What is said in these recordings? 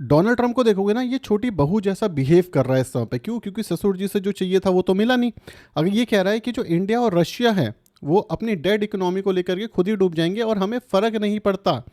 Donald Trump को देखोगे ना, ये छोटी बहू जैसा बिहेव कर रहा है इस समय पे। क्यों? क्योंकि ससुर जी से जो चाहिए था वो तो मिला नहीं। अगर ये कह रहा है कि जो इंडिया और रशिया है वो अपनी डेड इकोनॉमी को लेकर के खुद ही डूब जाएंगे और हमें फ़र्क नहीं पड़ता।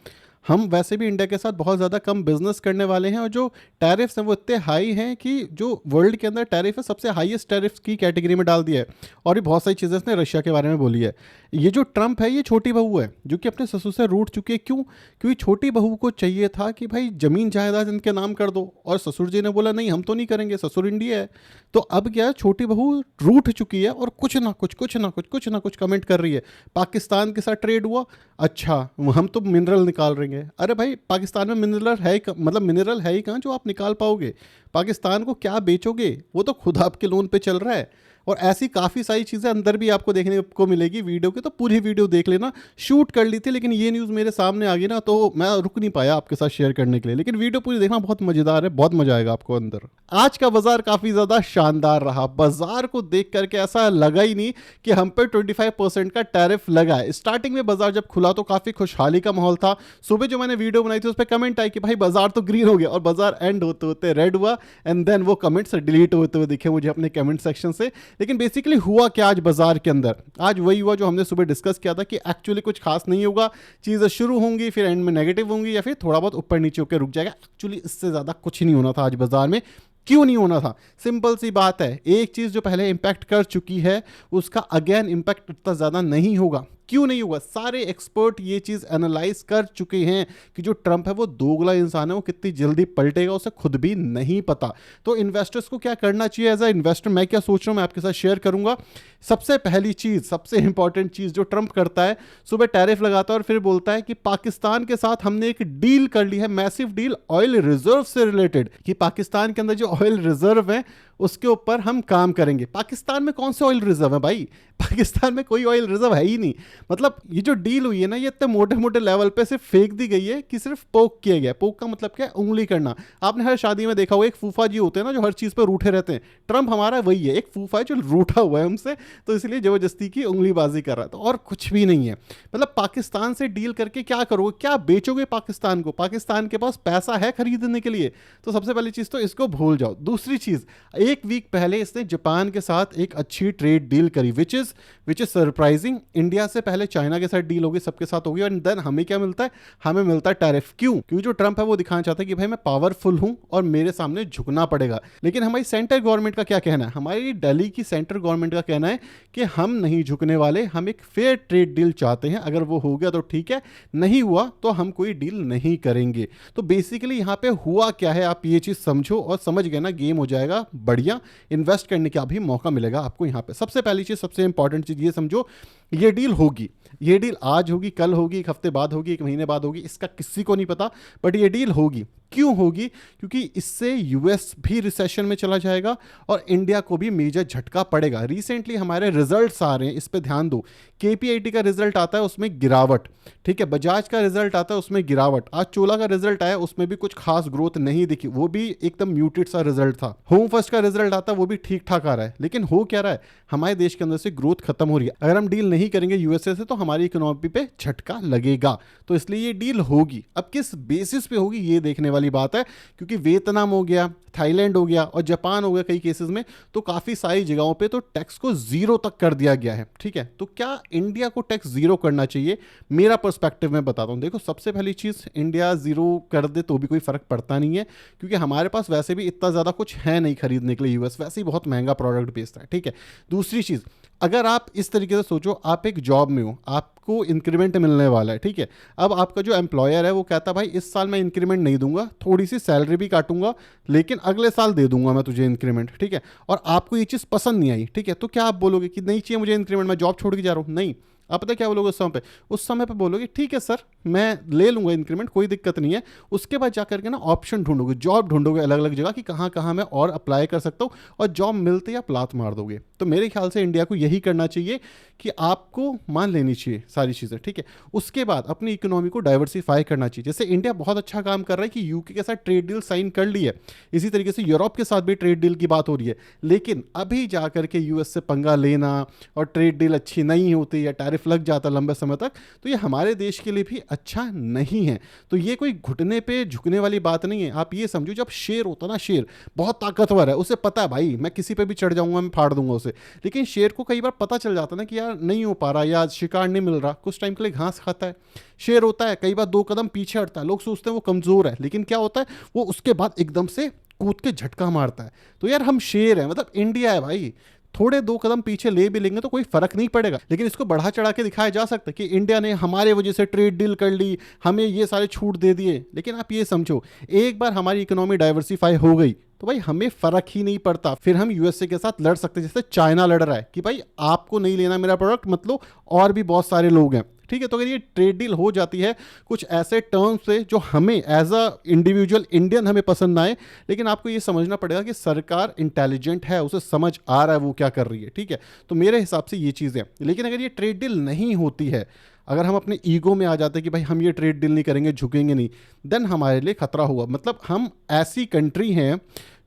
हम वैसे भी इंडिया के साथ बहुत ज़्यादा कम बिजनेस करने वाले हैं, और जो टैरिफ्स हैं वो इतने हाई हैं कि जो वर्ल्ड के अंदर टैरिफ है सबसे हाईएस्ट टैरिफ की कैटेगरी में डाल दिया है। और भी बहुत सारी चीज़ें इसने रशिया के बारे में बोली है। ये जो ट्रंप है ये छोटी बहू है जो कि अपने ससुर से रूठ चुकी है। क्यों? क्योंकि छोटी बहू को चाहिए था कि भाई ज़मीन जायदाद इनके नाम कर दो, और ससुर जी ने बोला नहीं हम तो नहीं करेंगे, ससुर इंडिया है। तो अब क्या है, छोटी बहू रूठ चुकी है और कुछ ना कुछ कमेंट कर रही है। पाकिस्तान के साथ ट्रेड हुआ, अच्छा हम तो मिनरल निकाल रहे हैं। अरे भाई पाकिस्तान में मिनरल है मतलब मिनरल है ही कहाँ जो आप निकाल पाओगे? पाकिस्तान को क्या बेचोगे? वो तो खुद आपके लोन पे चल रहा है। और ऐसी काफ़ी सारी चीज़ें अंदर भी आपको देखने को मिलेगी वीडियो के, तो पूरी वीडियो देख लेना। शूट कर ली थी लेकिन ये न्यूज़ मेरे सामने आ गई ना, तो मैं रुक नहीं पाया आपके साथ शेयर करने के लिए। लेकिन वीडियो पूरी देखना, बहुत मज़ेदार है, बहुत मज़ा आएगा आपको अंदर। आज का बाजार काफ़ी ज़्यादा शानदार रहा। बाजार को देख करके ऐसा लगा ही नहीं कि हम पे 25% का टैरिफ लगा है। स्टार्टिंग में बाजार जब खुला तो काफ़ी खुशहाली का माहौल था। सुबह जो मैंने वीडियो बनाई थी उस पर कमेंट आई कि भाई बाजार तो ग्रीन हो गया, और बाजार एंड होते होते रेड हुआ। एंड देन वो कमेंट्स डिलीट होते हुए दिखे मुझे अपने कमेंट सेक्शन से। लेकिन बेसिकली हुआ क्या आज बाजार के अंदर? आज वही हुआ जो हमने सुबह डिस्कस किया था कि एक्चुअली कुछ खास नहीं होगा। चीज़ें शुरू होंगी फिर एंड में नेगेटिव होंगी या फिर थोड़ा बहुत ऊपर नीचे होकर रुक जाएगा। एक्चुअली इससे ज़्यादा कुछ नहीं होना था आज बाजार में। क्यों नहीं होना था? सिंपल सी बात है, एक चीज़ जो पहले इंपैक्ट कर चुकी है उसका अगेन इंपैक्ट इतना ज़्यादा नहीं होगा। क्यों नहीं होगा? सारे एक्सपर्ट ये चीज़ एनालाइज कर चुके हैं कि जो ट्रंप है वो दोगला इंसान है, वो कितनी जल्दी पलटेगा उसे खुद भी नहीं पता। तो इन्वेस्टर्स को क्या करना चाहिए? एज अ इन्वेस्टर मैं क्या सोच रहा हूँ मैं आपके साथ शेयर करूंगा। सबसे पहली चीज़, सबसे इंपॉर्टेंट चीज़ जो ट्रंप करता है, सुबह टैरिफ लगाता है और फिर बोलता है कि पाकिस्तान के साथ हमने एक डील कर ली है, मैसिव डील ऑयल रिजर्व से रिलेटेड, कि पाकिस्तान के अंदर जो ऑयल रिजर्व है उसके ऊपर हम काम करेंगे। पाकिस्तान में कौन से ऑयल रिजर्व है भाई? पाकिस्तान में कोई ऑयल रिजर्व है ही नहीं। मतलब ये जो डील हुई है ना, ये इतने मोटे मोटे लेवल पे सिर्फ फेंक दी गई है कि सिर्फ पोक किया गया। पोक का मतलब क्या है? उंगली करना। आपने हर शादी में देखा होगा एक फूफा जी होते हैं ना जो हर चीज़ पर रूठे रहते हैं। ट्रंप हमारा वही है, एक फूफा है जो रूठा हुआ है हमसे, तो इसलिए जबरदस्ती की उंगलीबाजी कर रहा है। तो और कुछ भी नहीं है। मतलब पाकिस्तान से डील करके क्या करोगे? क्या बेचोगे पाकिस्तान को? पाकिस्तान के पास पैसा है खरीदने के लिए? तो सबसे पहली चीज़ तो इसको भूल जाओ। दूसरी चीज़, एक वीक पहले इसने जापान के साथ एक अच्छी ट्रेड डील करी, विच इज सरप्राइजिंग। इंडिया से पहले चाइना के साथ डील होगी, सबके साथ होगी, एंड देन हमें क्या मिलता है? हमें मिलता है टैरिफ। क्यों? क्योंकि जो ट्रंप है वो दिखाना चाहता है कि भाई मैं पावरफुल हूं और मेरे सामने झुकना पड़ेगा। लेकिन हमारी सेंट्रल गवर्नमेंट का क्या कहना है? हमारी दिल्ली की सेंट्रल गवर्नमेंट का कहना है कि हम नहीं झुकने वाले, हम एक फेयर ट्रेड डील चाहते हैं। अगर वो हो गया तो ठीक है, नहीं हुआ तो हम कोई डील नहीं करेंगे। तो बेसिकली यहाँ पे हुआ क्या है, आप ये चीज़ समझो और समझ गए ना, गेम हो जाएगा बढ़िया। इन्वेस्ट करने का भी मौका मिलेगा आपको यहाँ पे। सबसे पहली चीज़, सबसे इंपॉर्टेंट चीज़ ये समझो, ये डील होगी। ये डील आज होगी, कल होगी, एक हफ्ते बाद होगी, एक महीने बाद होगी, इसका किसी को नहीं पता, बट ये डील होगी। क्यों होगी? क्योंकि इससे यूएस भी रिसेशन में चला जाएगा और इंडिया को भी मेजर झटका पड़ेगा। रिसेंटली हमारे रिजल्ट्स आ रहे हैं, इस पे ध्यान दो। केपीआईटी का रिजल्ट आता है उसमें गिरावट, ठीक है। बजाज का रिजल्ट आता है उसमें गिरावट। आज चोला का रिजल्ट आया उसमें भी कुछ खास ग्रोथ नहीं दिखी, वो भी एकदम म्यूटेड सा रिजल्ट था। होम फर्स्ट का रिजल्ट आता है वो भी ठीक ठाक आ रहा है। लेकिन हो क्या रहा है? हमारे देश के अंदर से ग्रोथ खत्म हो रही है। अगर हम डील नहीं करेंगे यूएसए से तो हमारी इकोनॉमी पे झटका लगेगा। तो इसलिए ये डील होगी। अब किस बेसिस पे होगी ये देखने वाली बात है, क्योंकि वियतनाम हो गया, थाईलैंड हो गया और जापान हो गया कई केसेस में, तो काफ़ी सारी जगहों पे तो टैक्स को जीरो तक कर दिया गया है, ठीक है। तो क्या इंडिया को टैक्स जीरो करना चाहिए? मेरा पर्सपेक्टिव में बताता हूँ। देखो, सबसे पहली चीज़, इंडिया जीरो कर दे तो भी कोई फ़र्क पड़ता नहीं है, क्योंकि हमारे पास वैसे भी इतना ज़्यादा कुछ है नहीं खरीदने के लिए। यूएस वैसे ही बहुत महंगा प्रोडक्ट बेचता है, ठीक है। दूसरी चीज़, अगर आप इस तरीके से सोचो, आप एक जॉब में हो, आपको इंक्रीमेंट मिलने वाला है, ठीक है। अब आपका जो एम्प्लॉयर है वो कहता है भाई इस साल मैं इंक्रीमेंट नहीं दूंगा, थोड़ी सी सैलरी भी काटूंगा, लेकिन अगले साल दे दूंगा मैं तुझे इंक्रीमेंट, ठीक है। और आपको ये चीज़ पसंद नहीं आई, ठीक है, तो क्या आप बोलोगे कि नहीं चाहिए मुझे इंक्रीमेंट, मैं जॉब छोड़ के जा रहा हूँ? नहीं। आप पता क्या बोलोगे उस समय पे? उस समय पे बोलोगे ठीक है सर, मैं ले लूंगा इंक्रीमेंट, कोई दिक्कत नहीं है। उसके बाद जाकर के ना ऑप्शन ढूंढोगे, जॉब ढूंढोगे अलग अलग जगह कि कहाँ कहाँ मैं और अप्लाई कर सकता हूँ, और जॉब मिलते ही आप लात मार दोगे। तो मेरे ख्याल से इंडिया को यही करना चाहिए कि आपको मान लेनी चाहिए सारी चीज़ें, ठीक है। उसके बाद अपनी इकोनॉमी को डाइवर्सिफाई करना चाहिए। जैसे इंडिया बहुत अच्छा काम कर रहा है कि यूके के साथ ट्रेड डील साइन कर ली है, इसी तरीके से यूरोप के साथ भी ट्रेड डील की बात हो रही है। लेकिन अभी जाकर के यूएस से पंगा लेना और ट्रेड डील अच्छी नहीं होती या टैरिफ लग जाता है लंबे समय तक, तो ये हमारे देश के लिए भी अच्छा नहीं है। तो ये कोई घुटने पे झुकने वाली बात नहीं है। आप ये समझो, जब शेर होता ना, शेर बहुत ताकतवर है, उसे पता है भाई मैं किसी पे भी चढ़ जाऊंगा, मैं फाड़ दूंगा उसे। लेकिन शेर को कई बार पता चल जाता ना कि यार नहीं हो पा रहा, या शिकार नहीं मिल रहा, कुछ टाइम के लिए घास खाता है। शेर होता है कई बार 2 कदम पीछे हटता है, लोग सोचते हैं वो कमजोर है, लेकिन क्या होता है, वो उसके बाद एकदम से कूद के झटका मारता है। तो यार हम शेर हैं, मतलब इंडिया है भाई, थोड़े 2 कदम पीछे ले भी लेंगे तो कोई फर्क नहीं पड़ेगा। लेकिन इसको बढ़ा चढ़ा के दिखाया जा सकता है कि इंडिया ने हमारे वजह से ट्रेड डील कर ली, हमें ये सारे छूट दे दिए। लेकिन आप ये समझो, एक बार हमारी इकोनॉमी डाइवर्सिफाई हो गई तो भाई हमें फर्क ही नहीं पड़ता, फिर हम यूएसए के साथ लड़ सकते हैं, जैसे चाइना लड़ रहा है कि भाई आपको नहीं लेना मेरा प्रोडक्ट, मतलब और भी बहुत सारे लोग हैं, ठीक है। तो अगर ये ट्रेड डील हो जाती है कुछ ऐसे टर्म्स से जो हमें एज अ इंडिविजुअल इंडियन हमें पसंद ना आए, लेकिन आपको ये समझना पड़ेगा कि सरकार इंटेलिजेंट है, उसे समझ आ रहा है वो क्या कर रही है, ठीक है। तो मेरे हिसाब से ये चीज़ है। लेकिन अगर ये ट्रेड डील नहीं होती है, अगर हम अपने ईगो में आ जाते हैं कि भाई हम ये ट्रेड डील नहीं करेंगे, झुकेंगे नहीं, देन हमारे लिए खतरा हुआ। मतलब हम ऐसी कंट्री हैं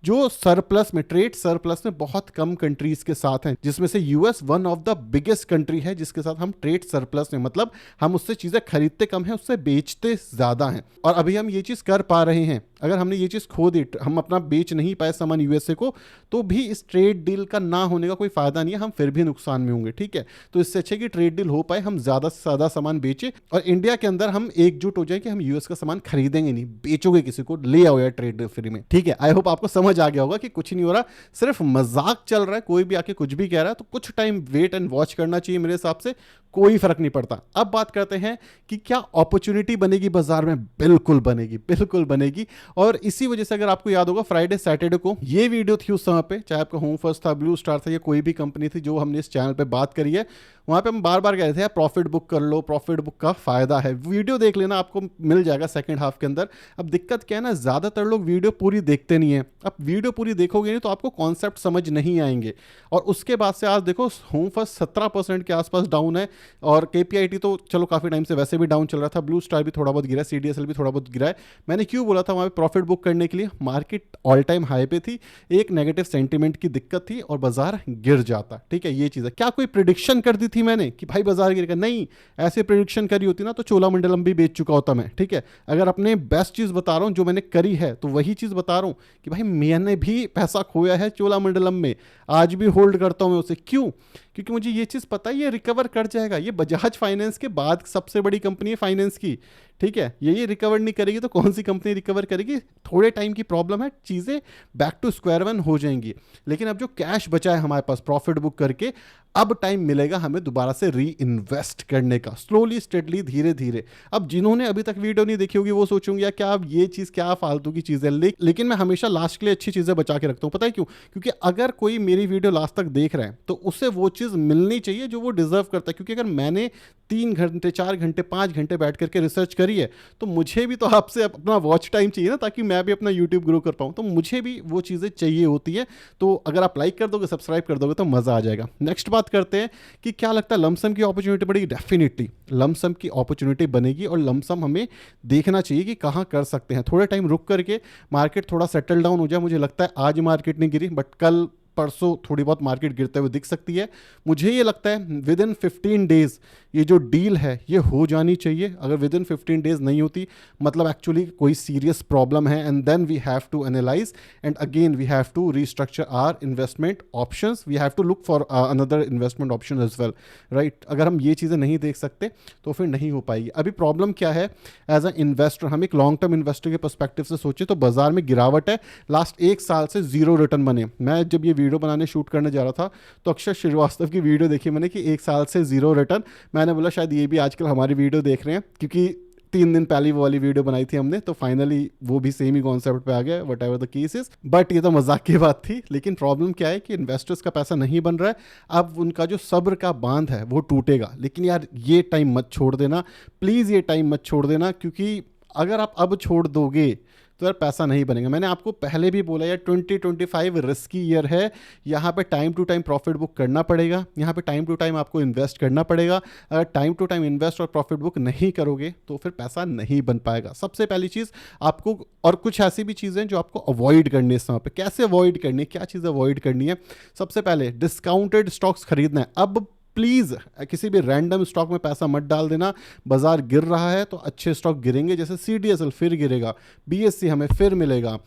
जो सरप्लस में, ट्रेड सरप्लस में बहुत कम कंट्रीज के साथ हैं, जिसमें से US one of the biggest country है जिसके साथ हम ट्रेड सरप्लस में, मतलब हम उससे चीजें खरीदते कम हैं, उससे बेचते ज्यादा हैं। और अभी हम ये चीज कर पा रहे हैं। अगर हमने ये चीज खो दी, हम अपना बेच नहीं पाए सामान यूएसए को, तो भी इस ट्रेड डील का ना होने का कोई फायदा नहीं है, हम फिर भी नुकसान में होंगे, ठीक है। तो इससे अच्छा कि ट्रेड डील हो पाए, हम ज्यादा से ज्यादा सामान बेचे और इंडिया के अंदर हम एकजुट हो जाए कि हम यूएस का सामान खरीदेंगे नहीं, बेचोगे किसी को, ले आओ यार ट्रेड डील फ्री में, ठीक है। आई होप आपको समझ आ गया होगा कि कुछ नहीं हो रहा, सिर्फ मजाक चल रहा है, कोई भी आके कुछ भी कह रहा है, तो कुछ टाइम वेट एंड वॉच करना चाहिए, मेरे हिसाब से कोई फर्क नहीं पड़ता। अब बात करते हैं कि क्या अपॉर्चुनिटी बनेगी बाजार में। बिल्कुल बनेगी, बिल्कुल बनेगी। और इसी वजह से अगर आपको याद होगा फ्राइडे सैटरडे को ये वीडियो थी, उस समय पे चाहे आपका होम फर्स्ट था, ब्लू स्टार था, या कोई भी कंपनी थी जो हमने इस चैनल पे बात करी है, वहां पे हम बार बार कह रहे थे यार प्रॉफिट बुक कर लो, प्रॉफिट बुक का फायदा है। वीडियो देख लेना, आपको मिल जाएगा सेकंड हाफ के अंदर। अब दिक्कत क्या है ना, ज्यादातर लोग वीडियो पूरी देखते नहीं है। अब वीडियो पूरी देखोगे नहीं तो आपको कॉन्सेप्ट समझ नहीं आएंगे। और उसके बाद से आज देखो होम फर्स्ट 17% के आसपास डाउन है, और केपीआईटी तो चलो काफी टाइम से वैसे भी डाउन चल रहा था, ब्लू स्टार भी थोड़ा बहुत गिरा है, सीडीएसएल भी थोड़ा बहुत गिरा है। मैंने क्यों बोला था वहां पे प्रॉफिट बुक करने के लिए, मार्केट ऑल टाइम हाई पे थी, एक नेगेटिव सेंटीमेंट की दिक्कत थी और बाजार गिर जाता, ठीक है। ये चीज है। क्या कोई प्रिडिक्शन कर दी थी मैंने कि भाई बाजार गिरेगा? नहीं, ऐसे प्रिडिक्शन करी होती ना तो चोलामंडलम भी बेच चुका होता मैं, ठीक है। अगर अपने बेस्ट चीज बता रहा हूं जो मैंने करी है, तो वही चीज बता रहा हूं कि भाई मैंने भी पैसा खोया है चोलामंडलम में, आज भी होल्ड करता हूं मैं उसे। क्यों? क्योंकि मुझे ये चीज पता है ये रिकवर कर जाएगा। ये बजाज फाइनेंस के बाद सबसे बड़ी कंपनी है फाइनेंस की, ठीक है। ये रिकवर नहीं करेगी तो कौन सी कंपनी रिकवर करेगी? थोड़े टाइम की प्रॉब्लम है, चीजें बैक टू स्क्वायर वन हो जाएंगी। लेकिन अब जो कैश बचा है हमारे पास प्रॉफिट बुक करके, अब टाइम मिलेगा हमें दोबारा से री इन्वेस्ट करने का, स्लोली स्टेडली, धीरे धीरे। अब जिन्होंने अभी तक वीडियो नहीं देखी होगी वो सोचूंगी यार क्या अब ये चीज क्या फालतू की चीज है, लेकिन मैं हमेशा लास्ट के लिए अच्छी चीजें बचा के रखता हूँ। पता है क्यों? क्योंकि अगर कोई मेरी वीडियो लास्ट तक देख रहा है तो उसे वो चीज मिलनी चाहिए जो वो डिजर्व करता है। क्योंकि अगर मैंने 3 घंटे 4 घंटे 5 घंटे बैठ करके रिसर्च करी है, तो मुझे भी तो आपसे अपना वॉच टाइम चाहिए ना, ताकि मैं भी अपना यूट्यूब ग्रो कर पाऊँ। तो मुझे भी वो चीज़ें चाहिए होती है। तो अगर आप लाइक कर दोगे, सब्सक्राइब कर दोगे तो मज़ा आ जाएगा। नेक्स्ट बात करते हैं कि क्या लगता है लमसम की अपॉर्चुनिटी बढ़ेगी? डेफिनेटली लमसम की अपॉर्चुनिटी बनेगी, और लमसम हमें देखना चाहिए कि कहाँ कर सकते हैं। थोड़ा टाइम रुक करके मार्केट थोड़ा सेटल डाउन हो जाए। मुझे लगता है आज मार्केट नहीं गिरी, बट कल परसों थोड़ी बहुत मार्केट गिरते हुए दिख सकती है। मुझे ये लगता है विद इन 15 डेज ये जो डील है ये हो जानी चाहिए। अगर विद इन 15 डेज नहीं होती, मतलब एक्चुअली कोई सीरियस प्रॉब्लम है, and then we have to analyse and again we have to restructure our investment options, we have to look for another investment option as well, right. अगर हम ये चीज़ें नहीं देख सकते तो फिर नहीं हो पाएगी। अभी प्रॉब्लम क्या है, एज अ इन्वेस्टर, हम एक लॉन्ग टर्म इन्वेस्टर के पर्सपेक्टिव से सोचे तो बाजार में गिरावट है। लास्ट 1 साल से 0 रिटर्न बने। मैं जब ये वीडियो बनाने शूट करने जा रहा था तो अक्षय श्रीवास्तव की वीडियो देखी मैंने कि 1 साल से 0 रिटर्न। मैंने बोला शायद ये भी आजकल हमारी वीडियो देख रहे हैं, क्योंकि 3 दिन पहले वो वाली वीडियो बनाई थी हमने, तो फाइनली वो भी सेम ही कॉन्सेप्ट पे आ गया, what ever the case is. But ये तो मजाक की बात थी। लेकिन प्रॉब्लम क्या है कि इन्वेस्टर्स का पैसा नहीं बन रहा है, अब उनका जो सब्र का बांध है वो टूटेगा। लेकिन यार ये टाइम मत छोड़ देना, प्लीज़ ये टाइम मत छोड़ देना, क्योंकि अगर आप अब छोड़ दोगे तो यार पैसा नहीं बनेगा। मैंने आपको पहले भी बोला यार 2025 रिस्की ईयर है। यहाँ पे time to time profit book करना पड़ेगा, यहाँ पे टाइम टू टाइम आपको इन्वेस्ट करना पड़ेगा। अगर टाइम टू टाइम इन्वेस्ट और प्रॉफिट बुक नहीं करोगे तो फिर पैसा नहीं बन पाएगा। सबसे पहली चीज़ आपको, और कुछ ऐसी भी चीज़ें जो आपको अवॉइड करनी है इस समय पे। कैसे अवॉइड करनी है, क्या चीज़ अवॉइड करनी है? सबसे पहले डिस्काउंटेड स्टॉक्स खरीदना है। अब प्लीज़ किसी भी रैंडम स्टॉक में पैसा मत डाल देना। बाजार गिर रहा है तो अच्छे स्टॉक गिरेंगे, जैसे CDSL फिर गिरेगा, BSC हमें फिर मिलेगा,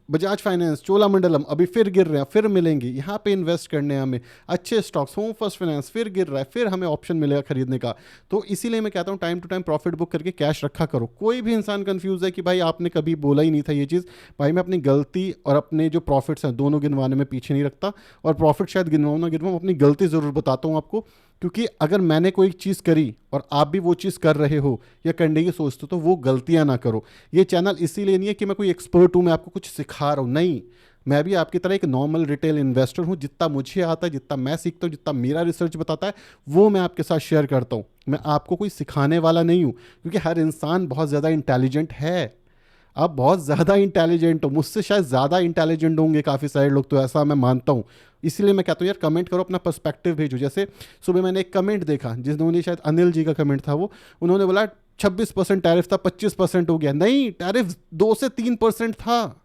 बजाज फाइनेंस, चोलामंडलम अभी फिर गिर रहे हैं, फिर मिलेंगे। यहाँ पे इन्वेस्ट करने हैं हमें अच्छे स्टॉक्स। होम फर्स्ट फाइनेंस फिर गिर रहा है, फिर हमें ऑप्शन मिलेगा खरीदने का। तो इसीलिए मैं कहता हूँ time to time profit book करके कैश रखा करो। कोई भी इंसान कंफ्यूज है कि भाई आपने कभी बोला ही नहीं था ये चीज़, भाई मैं अपनी गलती और अपने जो प्रॉफिट्स हैं दोनों गिनवाने में पीछे नहीं रखता, और प्रॉफिट शायद गिनवाऊँ ना गिनवाऊँ, अपनी गलती ज़रूर बताता हूँ आपको। क्योंकि अगर मैंने कोई चीज़ करी और आप भी वो चीज़ कर रहे हो या करने की सोचते हो तो वो गलतियाँ ना करो। ये चैनल इसीलिए नहीं है कि मैं कोई एक्सपर्ट हूँ, मैं आपको कुछ सिखा रहा हूँ, नहीं। मैं भी आपकी तरह एक नॉर्मल रिटेल इन्वेस्टर हूँ। जितना मुझे आता है, जितना मैं सीखता हूँ, जितना मेरा रिसर्च बताता है, वो मैं आपके साथ शेयर करता हूँ। मैं आपको कोई सिखाने वाला नहीं हूँ, क्योंकि हर इंसान बहुत ज़्यादा इंटेलिजेंट है। आप बहुत ज़्यादा इंटेलिजेंट हो, मुझसे शायद ज़्यादा इंटेलिजेंट होंगे काफ़ी सारे लोग, तो ऐसा मैं मानता हूँ। इसलिए मैं कहता हूँ यार कमेंट करो, अपना पर्सपेक्टिव भेजो। जैसे सुबह मैंने एक कमेंट देखा जिन्होंने, शायद अनिल जी का कमेंट था वो, उन्होंने बोला 26% टैरिफ था, 25% हो गया। नहीं, टैरिफ 2 से 3% था,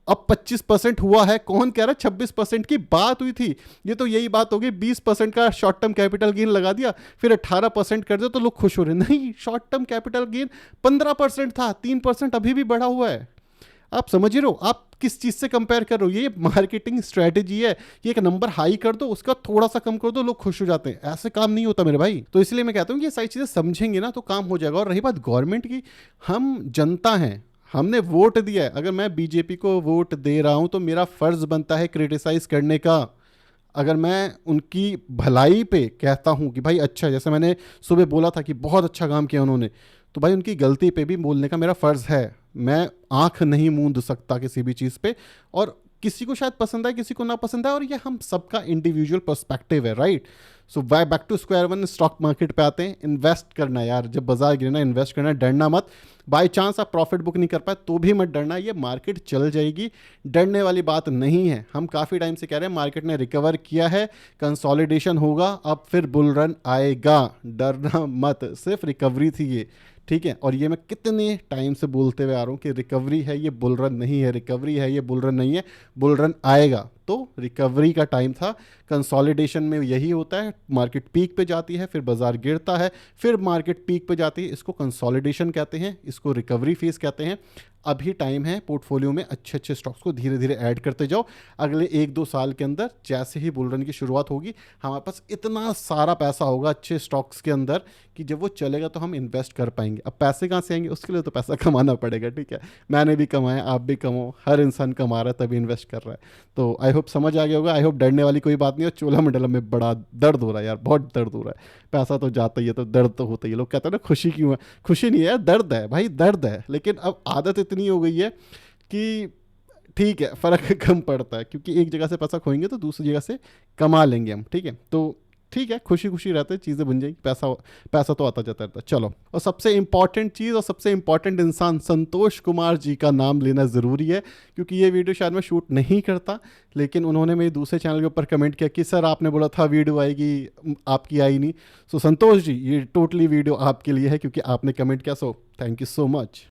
अब 25% हुआ है। कौन कह रहा है 26% की बात हुई थी? ये तो यही बात होगी, 20% का शॉर्ट टर्म कैपिटल गेन लगा दिया, फिर 18% कर दो तो लोग खुश हो रहे। नहीं, शॉर्ट टर्म कैपिटल गेन 15% था, 3% अभी भी बढ़ा हुआ है। आप समझ रहे हो? आप किस चीज़ से कंपेयर कर रहे हो? ये मार्केटिंग स्ट्रेटेजी है। ये एक नंबर हाई कर दो, उसका थोड़ा सा कम कर दो, लोग खुश हो जाते हैं। ऐसे काम नहीं होता मेरे भाई। तो इसलिए मैं कहता हूँ कि ये सारी चीज़ें समझेंगे ना तो काम हो जाएगा। और रही बात गवर्नमेंट की, हम जनता हैं, हमने वोट दिया है। अगर मैं बीजेपी को वोट दे रहा हूं तो मेरा फर्ज बनता है क्रिटिसाइज करने का। अगर मैं उनकी भलाई पे कहता हूं कि भाई अच्छा, जैसे मैंने सुबह बोला था कि बहुत अच्छा काम किया उन्होंने, तो भाई उनकी गलती पे भी बोलने का मेरा फर्ज है। मैं आंख नहीं मूंद सकता किसी भी चीज़ पे, और किसी को शायद पसंद आए, किसी को ना पसंद आए, और ये हम सबका इंडिविजुअल पर्सपेक्टिव है, right. So why back to square one, stock market पे आते हैं। इन्वेस्ट करना यार, जब बाजार गिरना इन्वेस्ट करना, डरना मत। बाई चांस आप प्रॉफिट बुक नहीं कर पाए तो भी मत डरना, ये मार्केट चल जाएगी, डरने वाली बात नहीं है। हम काफ़ी टाइम से कह रहे हैं मार्केट ने रिकवर किया है, कंसोलिडेशन होगा, अब फिर बुल रन आएगा, डरना मत। सिर्फ रिकवरी थी ये, ठीक है। और ये मैं कितने टाइम से बोलते हुए आ रहा हूँ कि रिकवरी है, ये बुल रन नहीं है। रिकवरी है, ये बुल रन नहीं है। बुल रन आएगा, तो रिकवरी का टाइम था। कंसोलिडेशन में यही होता है, मार्केट पीक पे जाती है, फिर बाजार गिरता है, फिर मार्केट पीक पे जाती है। इसको कंसोलिडेशन कहते हैं, इसको रिकवरी फेज कहते हैं। अभी टाइम है पोर्टफोलियो में अच्छे अच्छे स्टॉक्स को धीरे धीरे ऐड करते जाओ। अगले 1-2 साल के अंदर जैसे ही बुल रन की शुरुआत होगी, हमारे पास इतना सारा पैसा होगा अच्छे स्टॉक्स के अंदर कि जब वो चलेगा तो हम इन्वेस्ट कर पाएंगे। अब पैसे कहाँ से आएंगे? उसके लिए तो पैसा कमाना पड़ेगा, ठीक है। मैंने भी कमाया, आप भी कमाओ, हर इंसान कमा रहा है तभी इन्वेस्ट कर रहा है। तो आई होप समझ आ गया होगा। आई होप डरने वाली कोई बात नहीं है। चोलामंडलम में बड़ा दर्द हो रहा है यार, बहुत दर्द हो रहा है। पैसा तो जाता ही है तो दर्द तो होता ही है। लोग कहते हैं ना खुशी क्यों है? खुशी नहीं है, दर्द है भाई, दर्द है। लेकिन अब आदत इतनी हो गई है कि ठीक है, फ़र्क कम पड़ता है, क्योंकि एक जगह से पैसा खोएंगे तो दूसरी जगह से कमा लेंगे हम, ठीक है। तो ठीक है, खुशी खुशी रहते हैं, चीज़ें बन जाएंगी, पैसा पैसा तो आता जाता रहता है। चलो, और सबसे इंपॉर्टेंट चीज़ और सबसे इंपॉर्टेंट इंसान संतोष कुमार जी का नाम लेना ज़रूरी है, क्योंकि ये वीडियो शायद मैं शूट नहीं करता, लेकिन उन्होंने मेरे दूसरे चैनल के ऊपर कमेंट किया कि सर आपने बोला था वीडियो आएगी, आपकी आई नहीं। सो संतोष जी, ये टोटली वीडियो आपके लिए है, क्योंकि आपने कमेंट किया। So thank you so much.